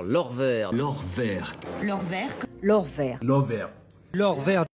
L'or vert. L'or vert. L'or vert. L'or vert. L'or vert. L'or vert.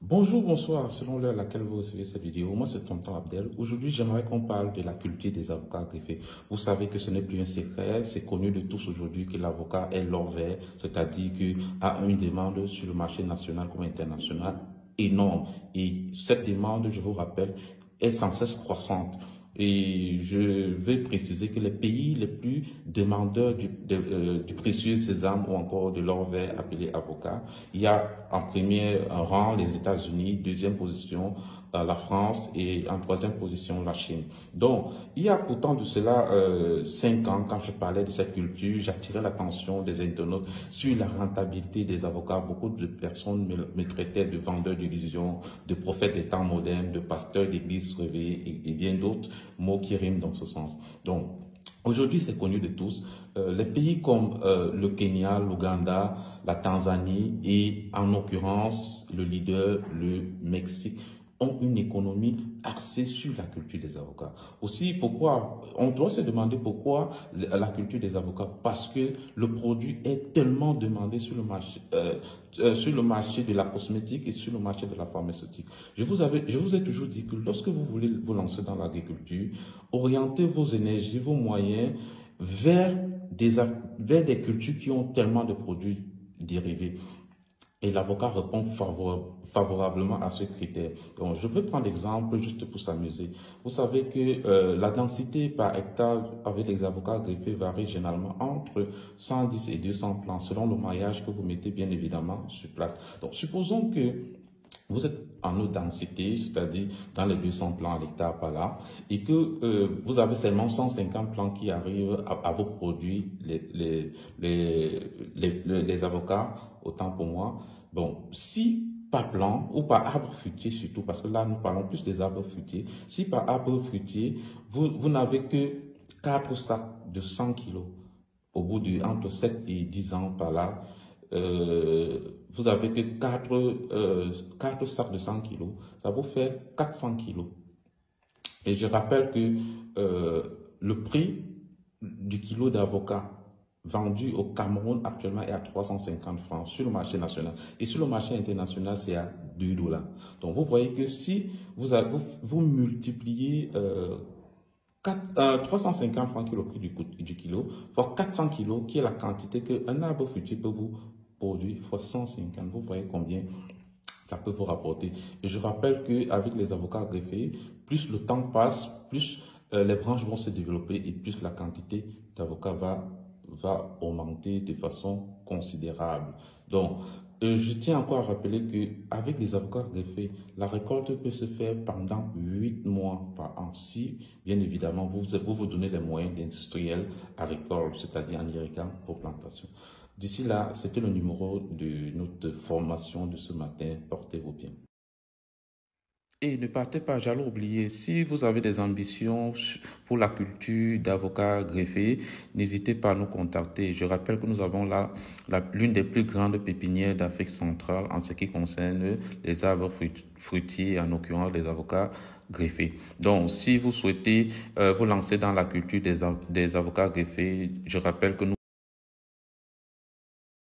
Bonjour, bonsoir, selon l'heure à laquelle vous recevez cette vidéo. Moi, c'est Tonton Abdel. Aujourd'hui, j'aimerais qu'on parle de la culture des avocats greffés. Vous savez que ce n'est plus un secret, c'est connu de tous aujourd'hui que l'avocat est l'or vert, c'est-à-dire qu'il a une demande sur le marché national comme international énorme. Et cette demande, je vous rappelle, est sans cesse croissante. Et je vais préciser que les pays les plus demandeurs du précieux sésame ou encore de l'or vert appelé avocat, il y a en premier rang les États-Unis, deuxième position la France et en troisième position la Chine. Donc, il y a pourtant de cela 5 ans, quand je parlais de cette culture, j'attirais l'attention des internautes sur la rentabilité des avocats. Beaucoup de personnes me traitaient de vendeurs d'illusions, de prophètes des temps modernes, de pasteurs d'églises réveillés et bien d'autres mots qui riment dans ce sens. Donc, aujourd'hui, c'est connu de tous. Les pays comme le Kenya, l'Ouganda, la Tanzanie et en l'occurrence le leader, le Mexique, ont une économie axée sur la culture des avocats. Aussi, pourquoi? On doit se demander pourquoi la culture des avocats. Parce que le produit est tellement demandé sur le marché de la cosmétique et sur le marché de la pharmaceutique. Je vous ai toujours dit que lorsque vous voulez vous lancer dans l'agriculture, orientez vos énergies, vos moyens vers des cultures qui ont tellement de produits dérivés. Et l'avocat répond favorablement à ce critère. Donc, je peux prendre l'exemple juste pour s'amuser. Vous savez que la densité par hectare avec les avocats greffés varie généralement entre 110 et 200 plants selon le maillage que vous mettez bien évidemment sur place. Donc, supposons que vous êtes en haute densité, c'est-à-dire dans les 200 plants à l'hectare par là, et que vous avez seulement 150 plants qui arrivent à vos produits, les avocats, autant pour moi. Bon, si par plant ou par arbre fruitier surtout, parce que là nous parlons plus des arbres fruitiers, si par arbre fruitier, vous n'avez que 4 sacs de 100 kilos au bout de entre 7 et 10 ans par là, vous avez que 4 sacs de 100 kilos, ça vous fait 400 kilos. Et je rappelle que le prix du kilo d'avocat vendu au Cameroun actuellement est à 350 francs sur le marché national. Et sur le marché international, c'est à 2 $. Donc vous voyez que si vous multipliez 350 francs qui est le prix du kilo, fois 400 kilos, qui est la quantité qu'un arbre fruitier peut vous produire, fois 150, vous voyez combien ça peut vous rapporter. Et je rappelle qu'avec les avocats greffés, plus le temps passe, plus les branches vont se développer et plus la quantité d'avocats va augmenter de façon considérable. Donc, je tiens encore à rappeler qu'avec les avocats greffés, la récolte peut se faire pendant 8 mois par an. Si, bien évidemment, vous donnez les moyens d'industriels agricoles, c'est-à-dire en irriguant vos plantations. D'ici là, c'était le numéro de notre formation de ce matin. Portez-vous bien. Et ne partez pas, j'allais oublier, si vous avez des ambitions pour la culture d'avocats greffés, n'hésitez pas à nous contacter. Je rappelle que nous avons là l'une des plus grandes pépinières d'Afrique centrale en ce qui concerne les arbres fruitiers, en l'occurrence les avocats greffés. Donc, si vous souhaitez vous lancer dans la culture des avocats greffés, je rappelle que nous